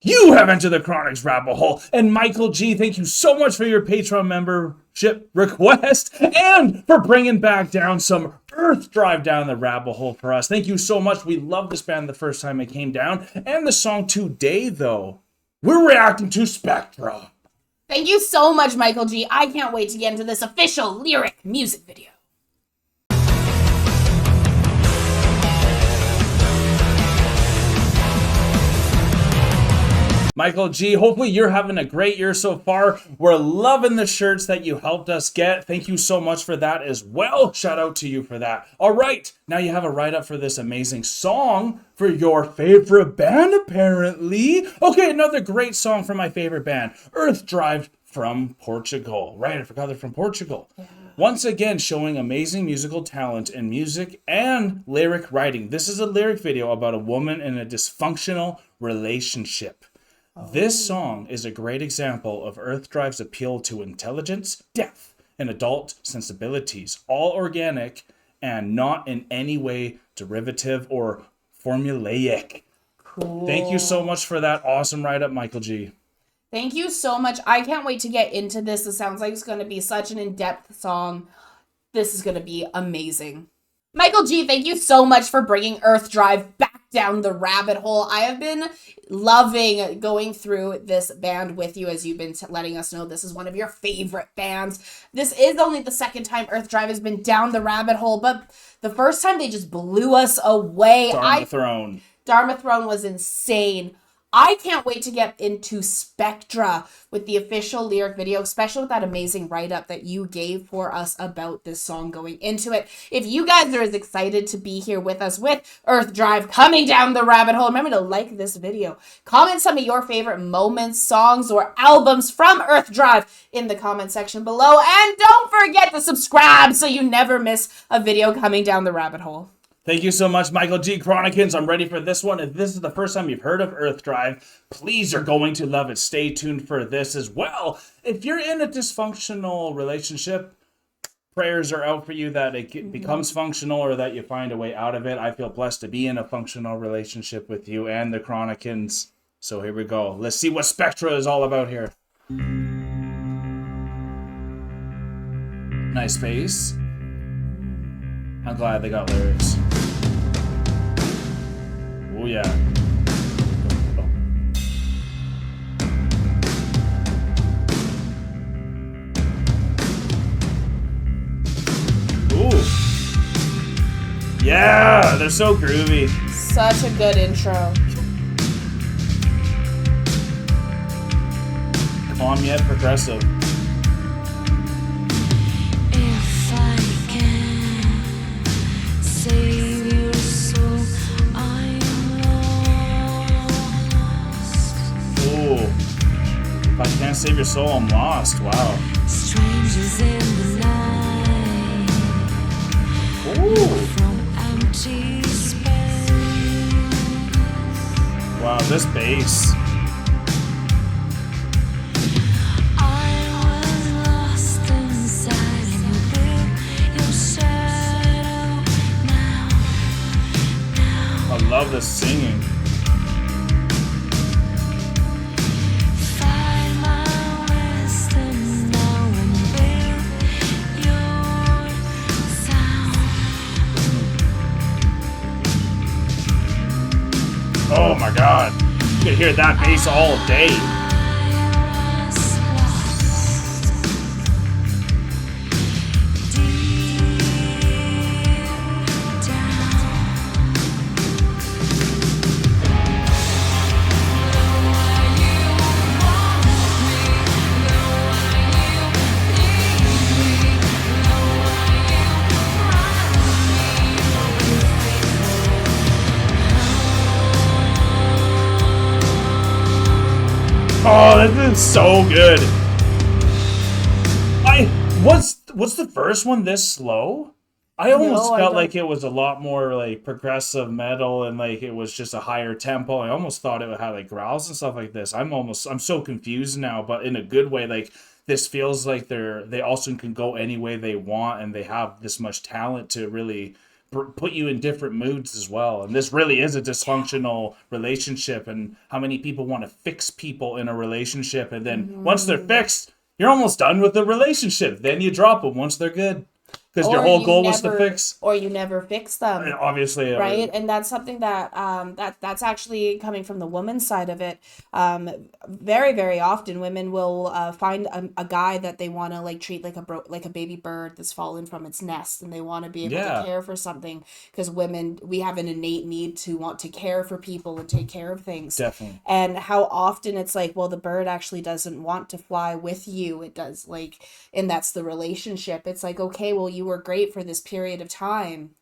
You have entered the Chronic's rabbit hole. And Michael G, thank you so much for your Patreon membership request and for bringing back down some Earth Drive down the rabbit hole for us. Thank you so much. We loved this band the first time it came down. And the song today, though, we're reacting to SPECTRA. Thank you so much, Michael G. I can't wait to get into this official lyric music video. Michael G, hopefully you're having a great year so far. We're loving the shirts that you helped us get. Thank you so much for that as well. Shout out to you for that. All right, now you have a write-up for this amazing song for your favorite band, apparently. Okay, another great song from my favorite band, Earth Drive from Portugal. Right, I forgot they're from Portugal. Yeah. Once again, showing amazing musical talent in music and lyric writing. This is a lyric video about a woman in a dysfunctional relationship. This song is a great example of Earth Drive's appeal to intelligence, depth, and adult sensibilities, all organic and not in any way derivative or formulaic. Cool. Thank you so much for that awesome write-up, Michael G. Thank you so much. I can't wait to get into this. It sounds like it's going to be such an in-depth song. This is going to be amazing. Michael G, thank you so much for bringing Earth Drive back down the rabbit hole. I have been loving going through this band with you as you've been letting us know this is one of your favorite bands. This is only the second time Earth Drive has been down the rabbit hole, but the first time they just blew us away. Dharma Throne. Dharma Throne was insane. I can't wait to get into SPECTRA with the official lyric video, especially with that amazing write-up that you gave for us about this song going into it. If you guys are as excited to be here with us with Earth Drive coming down the rabbit hole, remember to like this video. Comment some of your favorite moments, songs, or albums from Earth Drive in the comment section below. And don't forget to subscribe so you never miss a video coming down the rabbit hole. Thank you so much, Michael G. Chronicans. I'm ready for this one. If this is the first time you've heard of Earth Drive, please, you're going to love it. Stay tuned for this as well. If you're in a dysfunctional relationship, prayers are out for you that it becomes functional or that you find a way out of it. I feel blessed to be in a functional relationship with you and the Chronicans. So here we go. Let's see what SPECTRA is all about here. Nice bass. I'm glad they got lyrics. Oh yeah. Ooh. Yeah, they're so groovy. Such a good intro. Calm yet progressive. If I can't save your soul, I'm lost. Wow. Strangers in the night. Ooh. From empty space. Wow, this bass. I was lost inside and you built your shadow now. I love the singing. Oh my god, you can hear that bass all day. Oh, this is so good. Was the first one this slow? I almost felt like it was a lot more like progressive metal and like it was just a higher tempo. I almost thought it would have like growls and stuff like this. I'm so confused now, but in a good way. Like this feels like they also can go any way they want and they have this much talent to really put you in different moods as well. And this really is a dysfunctional relationship, and how many people want to fix people in a relationship, and then once they're fixed, you're almost done with the relationship. Then you drop them once they're good, because your whole goal was to fix. Or you never fix them. And obviously, right? And that's something that that's actually coming from the woman's side of it. Very, very often, women will find a guy that they want to like treat like a baby bird that's fallen from its nest, and they want to be able to care for something, because women, we have an innate need to want to care for people and take care of things. Definitely. And how often it's like, well, the bird actually doesn't want to fly with you. It does, like, and that's the relationship. It's like, okay, well, you were great for this period of time,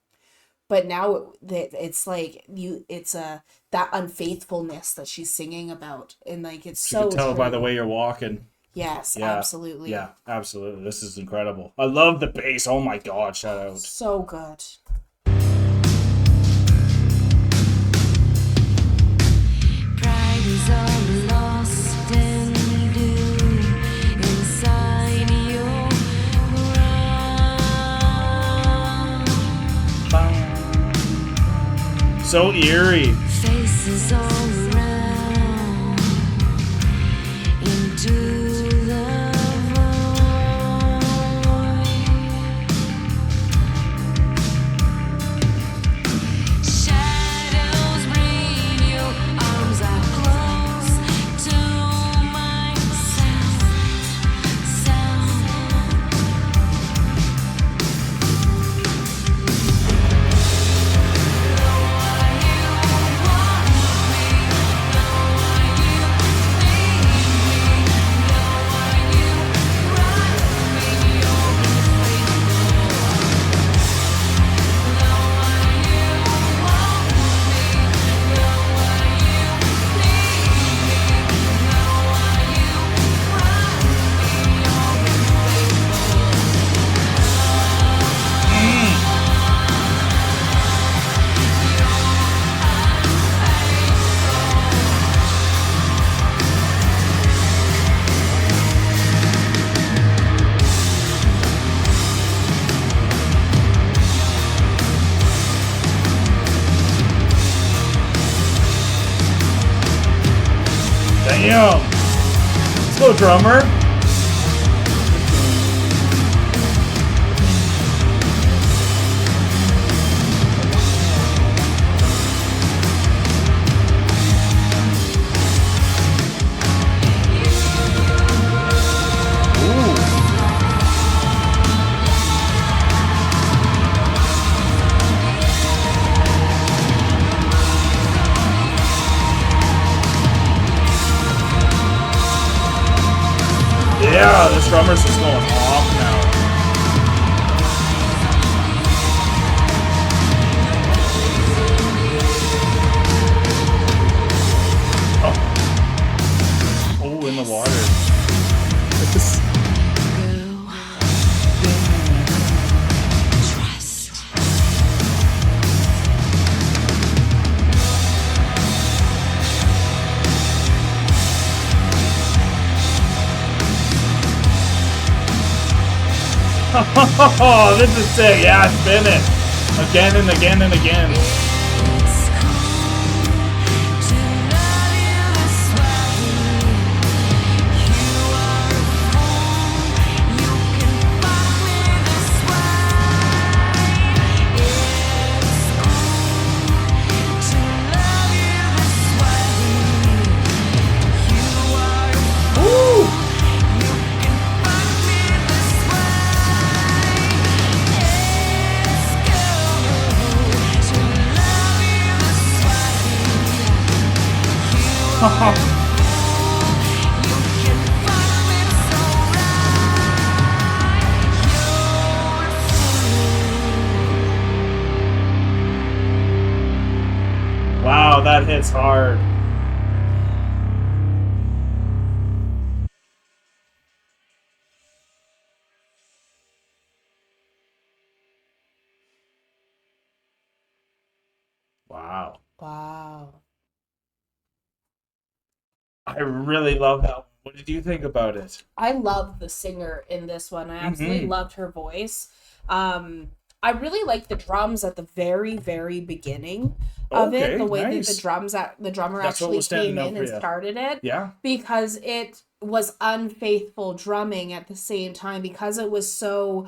but now it's like it's that unfaithfulness that she's singing about, and like it's so. You can tell by the way you're walking. Yes, absolutely. Yeah, absolutely. This is incredible. I love the bass. Oh my God! Shout out. So good. Pride is all lost and blue inside your eyes. So eerie. Faces all around into the void. Shadows breathe, your arms are close to my sound. Damn. Let's go, drummer. Yeah, this drummer's just going off now. Oh, in the water. Oh, this is sick. Yeah, spin it. Again and again and again. It's cool to love you this way. You are a fool. You can fuck me this way. It's cool to love you this way. You are a fool. You can fuck me this way. It's cool to love you this way. You are a fool. You can fuck me so right. You're a fool. Wow, that hits hard. Wow. Wow. I really love that one. What did you think about it? I love the singer in this one. I absolutely loved her voice. I really like the drums at the very, very beginning of it. Okay, The way that nice. the drummer That's what actually was standing came out in for and you. started it. Yeah. Because it was unfaithful drumming at the same time, because it was so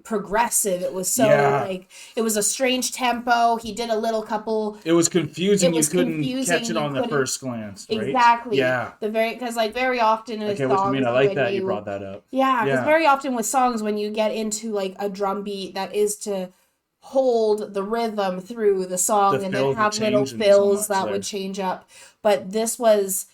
progressive. It was so Yeah. like, it was a strange tempo. He did a little couple. It was confusing. It was You couldn't confusing, catch it you on the couldn't- first glance, right? Exactly. Yeah. Because like very often in I get songs, what you mean. I like when that you brought that up. Yeah, because Yeah. very often with songs, when you get into like a drum beat that is to hold the rhythm through the song, The and fills then have would little change and so fills much that there. would change up. But this was,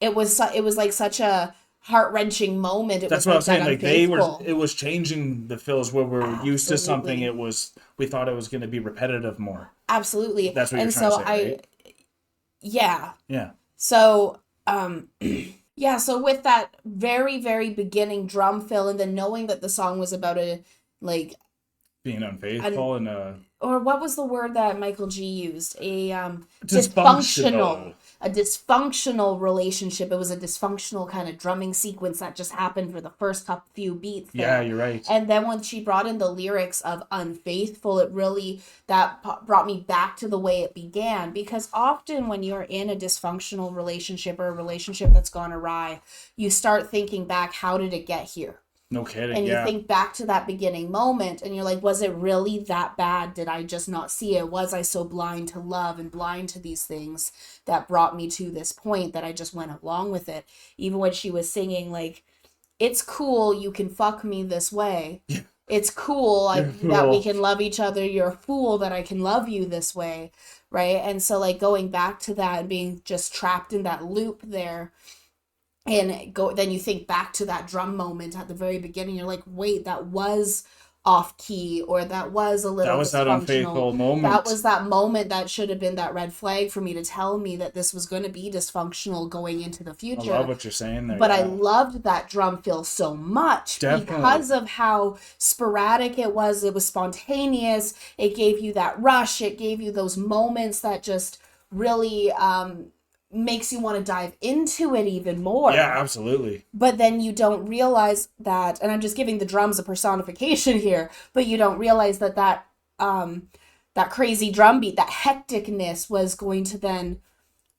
it was like such a heart-wrenching moment. It That's was what I like was saying. that Like they were, unfaithful. it was changing the fills where we're used to something. Absolutely. We thought it was going to be repetitive more. Absolutely. That's what and you're trying so to say, right? yeah. Yeah. So, yeah, so with that very, very beginning drum fill, and then knowing that the song was about like, Being unfaithful and or what was the word that Michael G used? Dysfunctional. A dysfunctional relationship. It was a dysfunctional kind of drumming sequence that just happened for the first few beats there. Yeah, you're right. And then when she brought in the lyrics of unfaithful, it really, brought me back to the way it began. Because often when you're in a dysfunctional relationship, or a relationship that's gone awry, you start thinking back, how did it get here? No kidding. And Yeah. you think back to that beginning moment, and you're like, was it really that bad? Did I just not see it? Was I so blind to love and blind to these things that brought me to this point that I just went along with it? Even when she was singing, like, it's cool, you can fuck me this way. It's cool that we can love each other. You're a fool that I can love you this way, right? And so, like, going back to that and being just trapped in that loop there, and then you think back to that drum moment at the very beginning, you're like, wait, that was off key, or that was a little That was that unfaithful moment. That was that moment that should have been that red flag for me to tell me that this was going to be dysfunctional going into the I future. love what you're saying there. But I yeah. loved that drum fill so much. Definitely. Because of how sporadic it was. It was spontaneous. It gave you that rush. It gave you those moments that just really makes you want to dive into it even more. Yeah, absolutely. But then you don't realize that, and I'm just giving the drums a personification here, but you don't realize that crazy drum beat, that hecticness, was going to then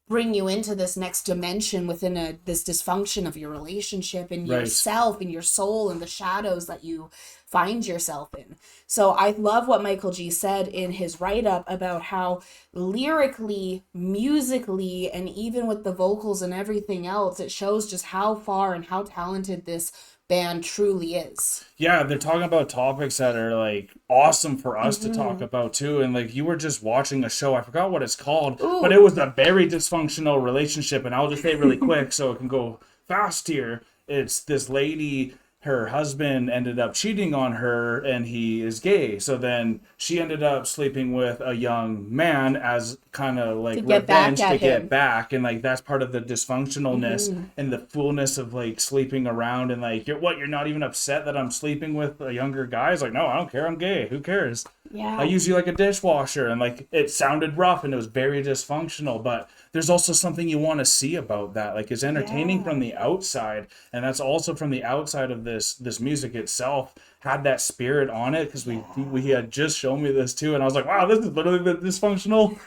bring you into this next dimension within this dysfunction of your relationship and Right. yourself and your soul and the shadows that you find yourself in. So I love what Michael G said in his write-up about how lyrically, musically, and even with the vocals and everything else, it shows just how far and how talented this band truly is. Yeah, they're talking about topics that are like awesome for us to Mm-hmm. talk about too. And like you were just watching a show, I forgot what it's called, Ooh. but it was a very dysfunctional relationship. And I'll just say it really quick so it can go fast here. It's this lady, her husband ended up cheating on her and he is gay. So then she ended up sleeping with a young man as kind of like To get back revenge at to get him. back. And like that's part of the dysfunctionalness Mm-hmm. and the foolness of like sleeping around and like, you're not even upset that I'm sleeping with a younger guy? It's like, no, I don't care. I'm gay. Who cares? Yeah. I use you like a dishwasher. And like it sounded rough and it was very dysfunctional, but there's also something you want to see about that. Like it's entertaining Yeah. from the outside, and that's also from the outside of this music itself had that spirit on it, because we had just shown me this too, and I was like, wow, this is literally the dysfunctional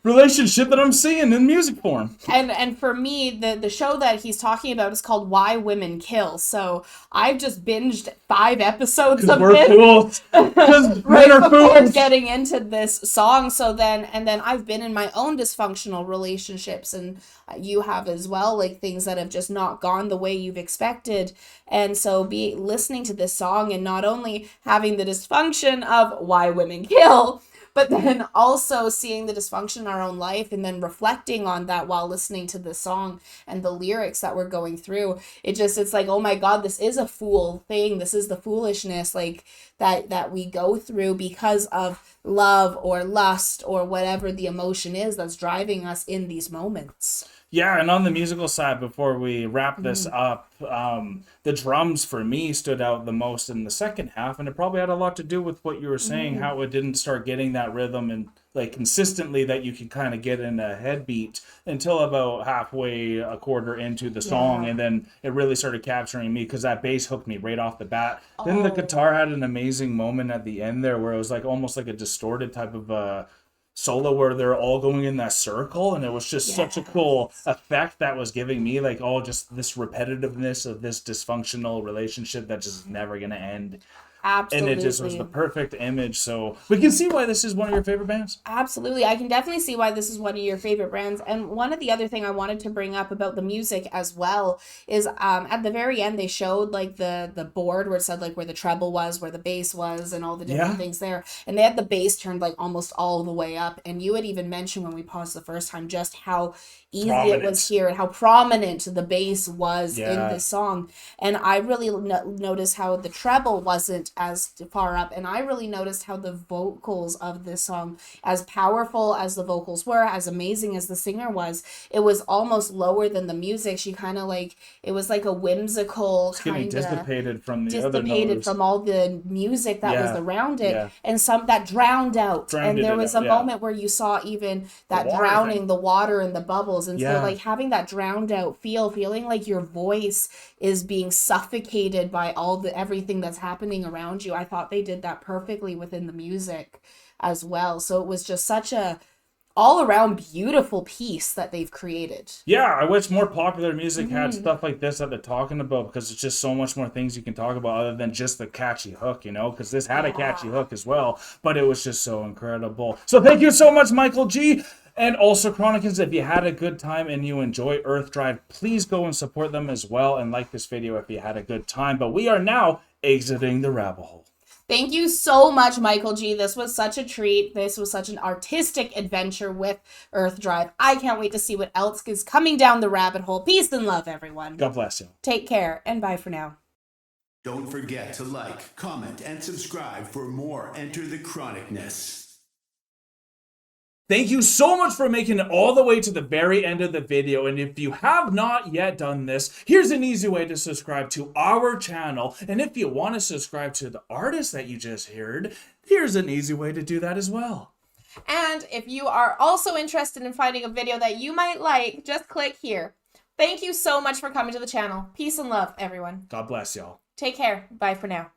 relationship that I'm seeing in music form. And for me, the show that he's talking about is called Why Women Kill. So I've just binged 5 episodes of We're this fools. Because right men are before fools. getting into this song. So then I've been in my own dysfunctional relationships, and you have as well, like things that have just not gone the way you've expected. And so listening to this song and not only having the dysfunction of Why Women Kill, but then also seeing the dysfunction in our own life and then reflecting on that while listening to the song and the lyrics that we're going through. It's like, oh my God, this is a fool thing. This is the foolishness like that we go through because of love or lust or whatever the emotion is that's driving us in these moments. Yeah, and on the musical side, before we wrap this Mm-hmm. up, the drums for me stood out the most in the second half, and it probably had a lot to do with what you were saying, Mm-hmm. how it didn't start getting that rhythm and like consistently that you could kind of get in a head beat until about halfway, a quarter into the song, Yeah. and then it really started capturing me because that bass hooked me right off the bat. Then the Oh, guitar had an amazing moment at the end there where it was like almost like a distorted type of solo where they're all going in that circle, and it was just such a cool yes. effect that was giving me like all just this repetitiveness of this dysfunctional relationship that just is never gonna end, and it just was the Absolutely. perfect image. So we can see why this is one of your favorite bands. Absolutely. I can definitely see why this is one of your favorite brands. And one of the other thing I wanted to bring up about the music as well is at the very end they showed like the board where it said like where the treble was, where the bass was, and all the different Yeah, things there. And they had the bass turned like almost all the way up. And you had even mentioned when we paused the first time just how easy it was prominent. here and how prominent the bass was in Yeah, this song. And I really noticed how the treble wasn't as far up, and I really noticed how the vocals of this song, as powerful as the vocals were, as amazing as the singer was, it was almost lower than the music. She kind of like, it was like a whimsical it's getting kind of dissipated from the other dissipated notes. from all the music that was Yeah, around it, yeah, and some that drowned out. drowned And there it was out. a Yeah, moment where you saw even the that water thing. drowning, the water and the bubbles. And so Yeah, like having that drowned out feeling like your voice is being suffocated by all the everything that's happening around you. I thought they did that perfectly within the music as well. So it was just such a all around beautiful piece that they've created. yeah, I wish more popular music had Hmm. stuff like this that they're talking about because it's just so much more things you can talk about other than just the catchy hook, you know? Because this had a catchy Yeah. hook as well, but it was just so incredible. So thank you so much, Michael G. And also, Chronicles, if you had a good time and you enjoy Earth Drive, please go and support them as well and like this video if you had a good time. But we are now exiting the rabbit hole. Thank you so much, Michael G. This was such a treat. This was such an artistic adventure with Earth Drive. I can't wait to see what else is coming down the rabbit hole. Peace and love, everyone. God bless you. Take care and bye for now. Don't forget to like, comment, and subscribe for more Enter the Chronicness. Thank you so much for making it all the way to the very end of the video. And if you have not yet done this, here's an easy way to subscribe to our channel. And if you want to subscribe to the artist that you just heard, here's an easy way to do that as well. And if you are also interested in finding a video that you might like, just click here. Thank you so much for coming to the channel. Peace and love, everyone. God bless y'all. Take care. Bye for now.